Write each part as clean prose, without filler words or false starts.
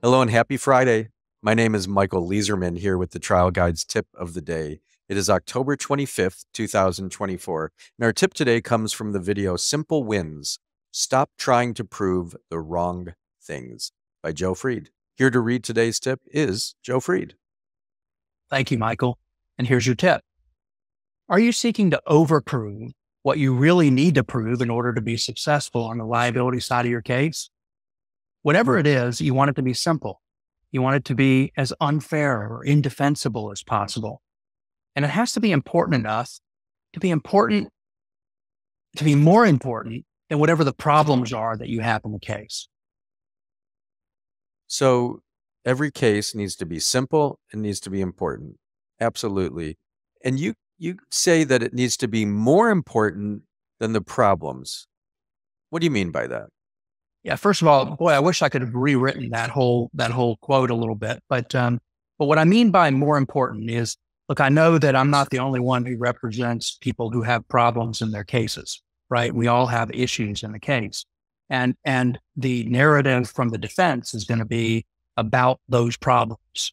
Hello and happy Friday. My name is Michael Leeserman here with the Trial Guide's tip of the day. It is October 25th, 2024, and our tip today comes from the video Simple Wins. Stop Trying to Prove the Wrong Things by Joe Fried. Here to read today's tip is Joe Fried. Thank you, Michael. And here's your tip. Are you seeking to overprove what you really need to prove in order to be successful on the liability side of your case? Whatever it is, you want it to be simple. You want it to be as unfair or indefensible as possible. And it has to be important enough to be more important than whatever the problems are that you have in the case. So every case needs to be simple and needs to be important. Absolutely. And you say that it needs to be more important than the problems. What do you mean by that? Yeah, first of all, boy, I wish I could have rewritten that whole quote a little bit. But what I mean by more important is, look, I know that I'm not the only one who represents people who have problems in their cases, right? We all have issues in the case. And the narrative from the defense is going to be about those problems,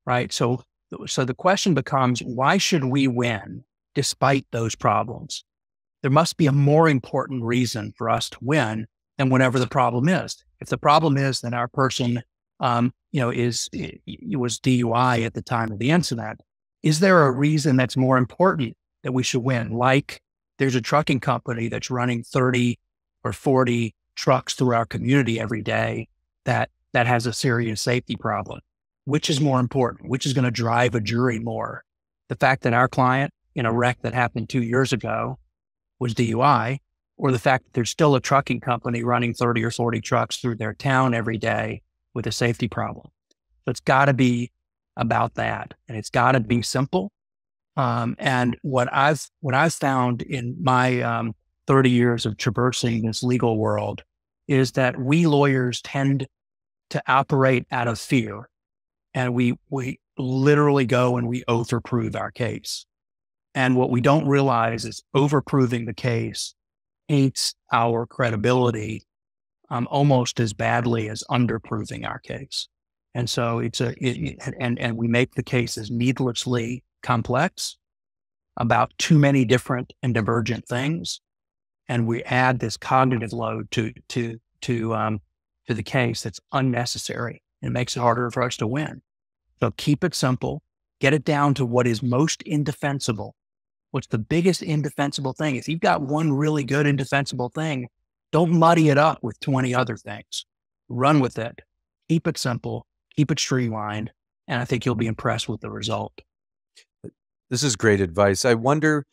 right? So the question becomes, why should we win despite those problems? There must be a more important reason for us to win than whatever the problem is. If the problem is that our person, was DUI at the time of the incident, is there a reason that's more important that we should win? Like there's a trucking company that's running 30 or 40 trucks through our community every day that has a serious safety problem. Which is more important? Which is going to drive a jury more? The fact that our client in a wreck that happened 2 years ago was DUI, or the fact that there's still a trucking company running 30 or 40 trucks through their town every day with a safety problem. So it's got to be about that, and it's got to be simple. And what I've found in my 30 years of traversing this legal world is that we lawyers tend to operate out of fear, and we literally go and we overprove our case. And what we don't realize is overproving the case taints our credibility almost as badly as underproving our case. And so and we make the cases needlessly complex about too many different and divergent things. And we add this cognitive load to the case that's unnecessary. It makes it harder for us to win. So keep it simple, get it down to what is most indefensible. What's the biggest indefensible thing? If you've got one really good indefensible thing, don't muddy it up with 20 other things. Run with it. Keep it simple, keep it streamlined, and I think you'll be impressed with the result. This is great advice. I wonder,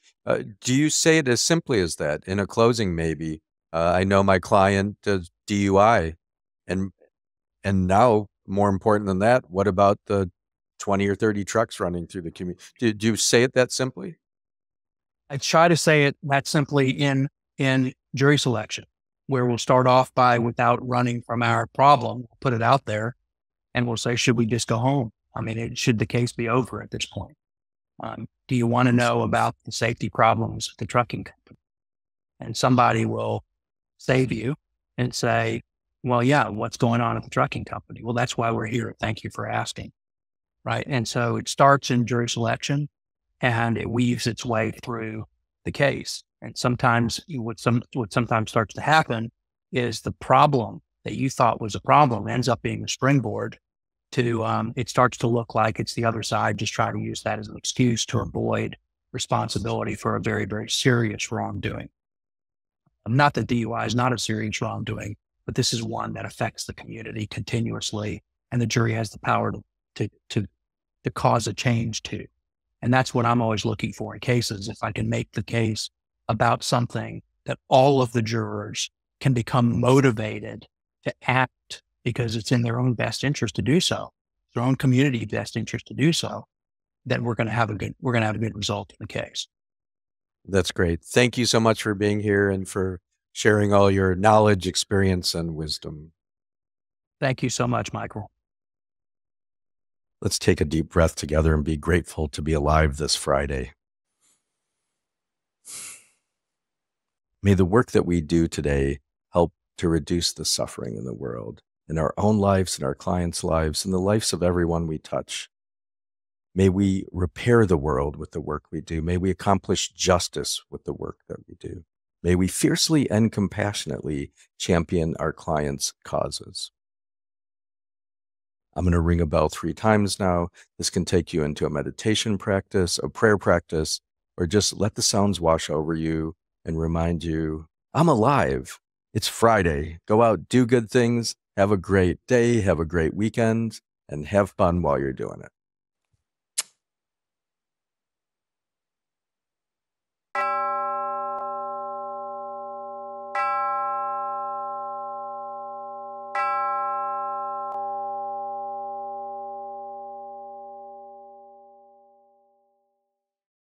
do you say it as simply as that in a closing? Maybe I know my client does DUI, and now more important than that, what about the 20 or 30 trucks running through the community? Do you say it that simply? I try to say it that simply in jury selection, where we'll start off by, without running from our problem, put it out there, and we'll say, should we just go home? I mean, should the case be over at this point? Do you want to know about the safety problems at the trucking company? And somebody will save you and say, well, yeah, what's going on at the trucking company? Well, that's why we're here. Thank you for asking. Right. And so it starts in jury selection and it weaves its way through the case. And sometimes what sometimes starts to happen is the problem that you thought was a problem ends up being a springboard to, it starts to look like it's the other side just trying to use that as an excuse to avoid responsibility for a very, very serious wrongdoing. Not that DUI is not a serious wrongdoing, but this is one that affects the community continuously, and the jury has the power to cause a change too. And that's what I'm always looking for in cases. If I can make the case about something that all of the jurors can become motivated to act because it's in their own best interest to do so, their own community best interest to do so, then we're going to have a good result in the case. That's great. Thank you so much for being here and for sharing all your knowledge, experience, and wisdom. Thank you so much, Michael. Let's take a deep breath together and be grateful to be alive this Friday. May the work that we do today help to reduce the suffering in the world. in our own lives, in our clients' lives, in the lives of everyone we touch. May we repair the world with the work we do. May we accomplish justice with the work that we do. May we fiercely and compassionately champion our clients' causes. I'm going to ring a bell 3 times now. This can take you into a meditation practice, a prayer practice, or just let the sounds wash over you and remind you, I'm alive. It's Friday. Go out, do good things, have a great day, have a great weekend, and have fun while you're doing it.